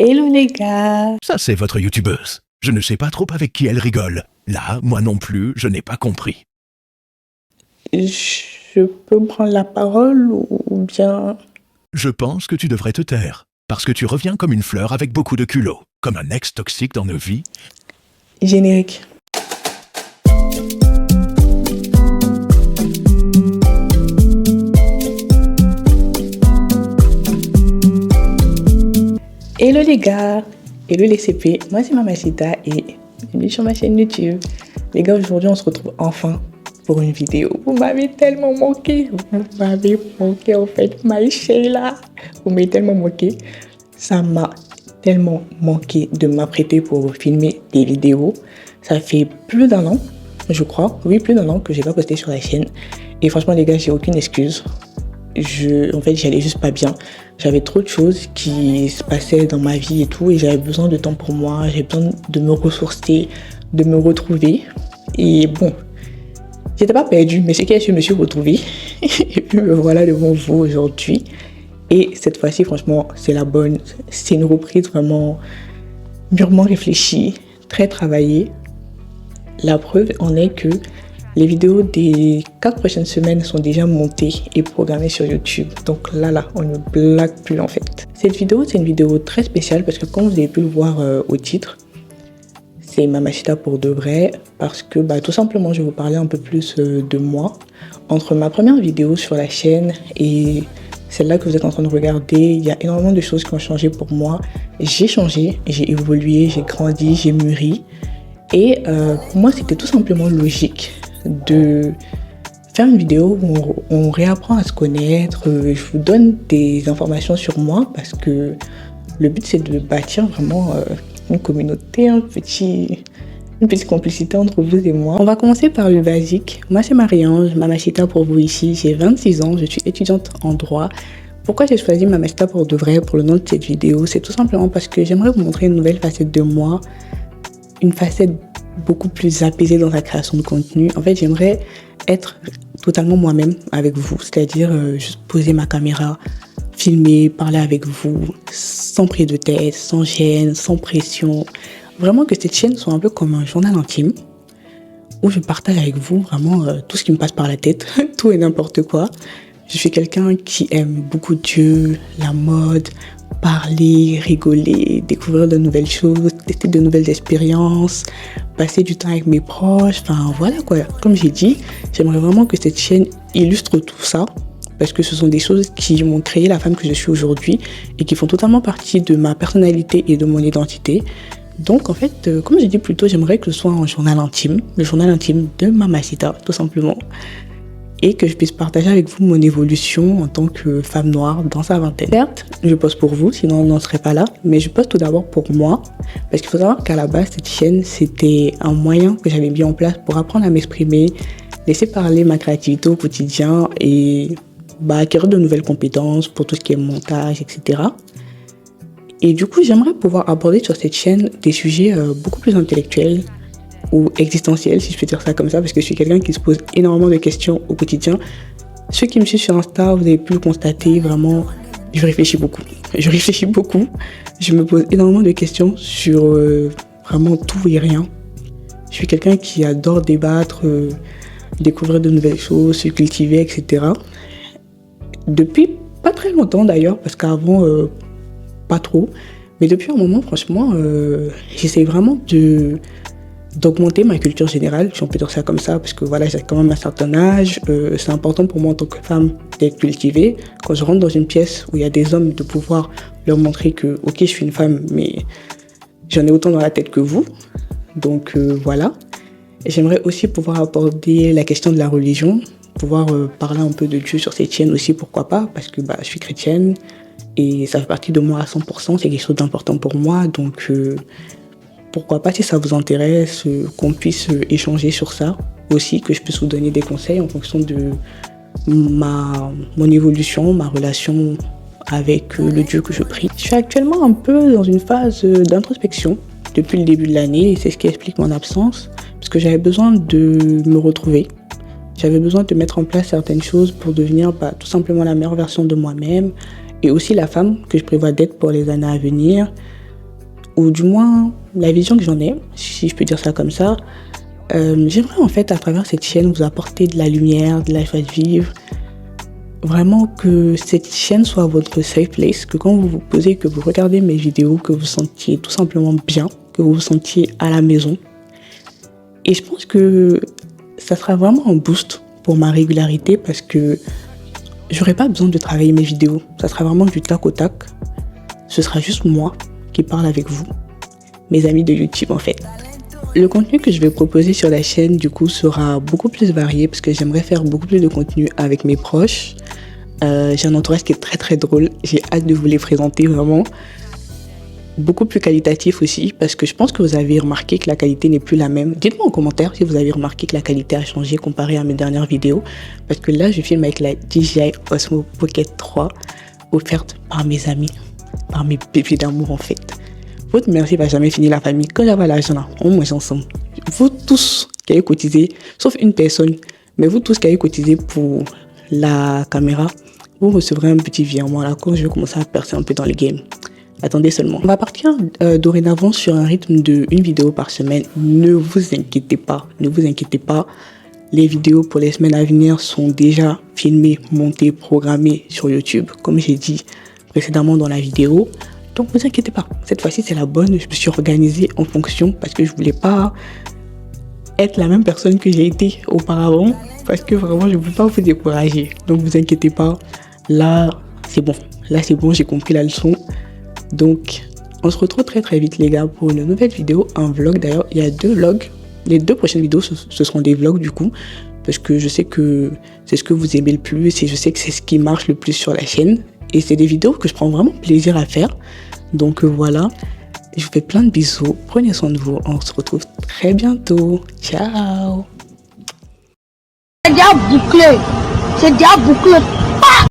Hello les gars. Ça, c'est votre youtubeuse. Je ne sais pas trop avec qui elle rigole. Là, moi non plus, je n'ai pas compris. Je peux prendre la parole ou bien... Je pense que tu devrais te taire. Parce que tu reviens comme une fleur avec beaucoup de culot. Comme un ex toxique dans nos vies. Générique. Hello les gars. Hello les CP. Moi c'est Mamacita et bienvenue sur ma chaîne YouTube. Les gars, aujourd'hui on se retrouve enfin pour une vidéo. Vous m'avez tellement manqué. Vous m'avez manqué en fait, my Sheila. Vous m'avez tellement manqué. Ça m'a tellement manqué de m'apprêter pour filmer des vidéos. Ça fait plus d'un an, je crois. Oui, plus d'un an que j'ai pas posté sur la chaîne. Et franchement les gars, j'ai aucune excuse. En fait, j'allais juste pas bien. J'avais trop de choses qui se passaient dans ma vie et tout. Et j'avais besoin de temps pour moi. J'avais besoin de me ressourcer, de me retrouver. Et bon, j'étais pas perdue, mais c'est que je me suis retrouvée. Et puis me voilà devant vous aujourd'hui. Et cette fois-ci, franchement, c'est la bonne. C'est une reprise vraiment mûrement réfléchie, très travaillée. La preuve en est que les vidéos des 4 prochaines semaines sont déjà montées et programmées sur YouTube. Donc là, on ne blague plus en fait. Cette vidéo, c'est une vidéo très spéciale parce que comme vous avez pu le voir au titre, c'est Mamacita pour de vrai. Parce que tout simplement, je vais vous parler un peu plus de moi. Entre ma première vidéo sur la chaîne et celle-là que vous êtes en train de regarder, il y a énormément de choses qui ont changé pour moi. J'ai changé, j'ai évolué, j'ai grandi, j'ai mûri. Et pour moi, c'était tout simplement logique de faire une vidéo où on réapprend à se connaître. Je vous donne des informations sur moi parce que le but, c'est de bâtir vraiment une communauté, une petite complicité entre vous et moi. On va commencer par le basique. Moi, c'est Marie-Ange, Mamacita pour vous ici. J'ai 26 ans, je suis étudiante en droit. Pourquoi j'ai choisi Mamacita pour de vrai pour le nom de cette vidéo? C'est tout simplement parce que j'aimerais vous montrer une nouvelle facette de moi, une facette beaucoup plus apaisée dans la création de contenu. En fait, j'aimerais être totalement moi-même avec vous, c'est-à-dire juste poser ma caméra, filmer, parler avec vous, sans prise de tête, sans gêne, sans pression. Vraiment que cette chaîne soit un peu comme un journal intime, où je partage avec vous vraiment tout ce qui me passe par la tête, tout et n'importe quoi. Je suis quelqu'un qui aime beaucoup Dieu, la mode, parler, rigoler, découvrir de nouvelles choses, tester de nouvelles expériences, passer du temps avec mes proches, enfin voilà quoi. Comme j'ai dit, j'aimerais vraiment que cette chaîne illustre tout ça, parce que ce sont des choses qui m'ont créé la femme que je suis aujourd'hui et qui font totalement partie de ma personnalité et de mon identité. Donc en fait, comme j'ai dit plus tôt, j'aimerais que ce soit un journal intime, le journal intime de Mamacita, tout simplement. Et que je puisse partager avec vous mon évolution en tant que femme noire dans sa vingtaine. Certes, je poste pour vous, sinon on n'en serait pas là, mais je poste tout d'abord pour moi, parce qu'il faut savoir qu'à la base, cette chaîne, c'était un moyen que j'avais mis en place pour apprendre à m'exprimer, laisser parler ma créativité au quotidien et acquérir de nouvelles compétences pour tout ce qui est montage, etc. Et du coup, j'aimerais pouvoir aborder sur cette chaîne des sujets beaucoup plus intellectuels, ou existentielle, si je peux dire ça comme ça, parce que je suis quelqu'un qui se pose énormément de questions au quotidien. Ceux qui me suivent sur Insta, vous avez pu le constater, vraiment, je réfléchis beaucoup. Je me pose énormément de questions sur vraiment tout et rien. Je suis quelqu'un qui adore débattre, découvrir de nouvelles choses, se cultiver, etc. Depuis pas très longtemps d'ailleurs, parce qu'avant, pas trop. Mais depuis un moment, franchement, j'essaie vraiment d'augmenter ma culture générale, si on peut dire ça comme ça, parce que voilà, j'ai quand même un certain âge. C'est important pour moi en tant que femme d'être cultivée. Quand je rentre dans une pièce où il y a des hommes, de pouvoir leur montrer que, ok, je suis une femme, mais j'en ai autant dans la tête que vous. Donc voilà. Et j'aimerais aussi pouvoir aborder la question de la religion, pouvoir parler un peu de Dieu sur cette chaîne aussi, pourquoi pas, parce que je suis chrétienne et ça fait partie de moi à 100%, c'est quelque chose d'important pour moi, donc pourquoi pas, si ça vous intéresse, qu'on puisse échanger sur ça aussi, que je puisse vous donner des conseils en fonction de mon évolution, ma relation avec le Dieu que je prie. Je suis actuellement un peu dans une phase d'introspection depuis le début de l'année et c'est ce qui explique mon absence, parce que j'avais besoin de me retrouver. J'avais besoin de mettre en place certaines choses pour devenir tout simplement la meilleure version de moi-même et aussi la femme que je prévois d'être pour les années à venir. ou du moins la vision que j'en ai, si je peux dire ça comme ça. J'aimerais en fait à travers cette chaîne vous apporter de la lumière, de la joie de vivre. Vraiment que cette chaîne soit votre safe place, que quand vous vous posez, que vous regardez mes vidéos, que vous vous sentiez tout simplement bien, que vous vous sentiez à la maison. Et je pense que ça sera vraiment un boost pour ma régularité parce que j'aurai pas besoin de travailler mes vidéos. Ça sera vraiment du tac au tac. Ce sera juste moi qui parle avec vous, mes amis de YouTube en fait. Le contenu que je vais proposer sur la chaîne du coup sera beaucoup plus varié parce que j'aimerais faire beaucoup plus de contenu avec mes proches. J'ai un entourage qui est très très drôle, j'ai hâte de vous les présenter vraiment. Beaucoup plus qualitatif aussi parce que je pense que vous avez remarqué que la qualité n'est plus la même. Dites-moi en commentaire si vous avez remarqué que la qualité a changé comparé à mes dernières vidéos parce que là je filme avec la DJI Osmo Pocket 3 offerte par mes amis, par mes bébés d'amour en fait. Votre merci va jamais finir la famille. Quand j'avais l'argent là, on mange ensemble. Vous tous qui avez cotisé, sauf une personne, mais vous tous qui avez cotisé pour la caméra, vous recevrez un petit virement là quand je vais commencer à percer un peu dans les games. Attendez seulement. On va partir dorénavant sur un rythme de une vidéo par semaine. Ne vous inquiétez pas, ne vous inquiétez pas. Les vidéos pour les semaines à venir sont déjà filmées, montées, programmées sur YouTube, comme j'ai dit précédemment dans la vidéo. Donc ne vous inquiétez pas, cette fois-ci c'est la bonne, je me suis organisée en fonction parce que je voulais pas être la même personne que j'ai été auparavant parce que vraiment je ne voulais pas vous décourager. Donc ne vous inquiétez pas, là c'est bon, j'ai compris la leçon. Donc on se retrouve très très vite les gars pour une nouvelle vidéo, un vlog d'ailleurs, il y a 2 vlogs. Les 2 prochaines vidéos ce seront des vlogs du coup parce que je sais que c'est ce que vous aimez le plus et je sais que c'est ce qui marche le plus sur la chaîne. Et c'est des vidéos que je prends vraiment plaisir à faire. Donc voilà, je vous fais plein de bisous. Prenez soin de vous. On se retrouve très bientôt. Ciao. C'est déjà bouclé. C'est déjà bouclé.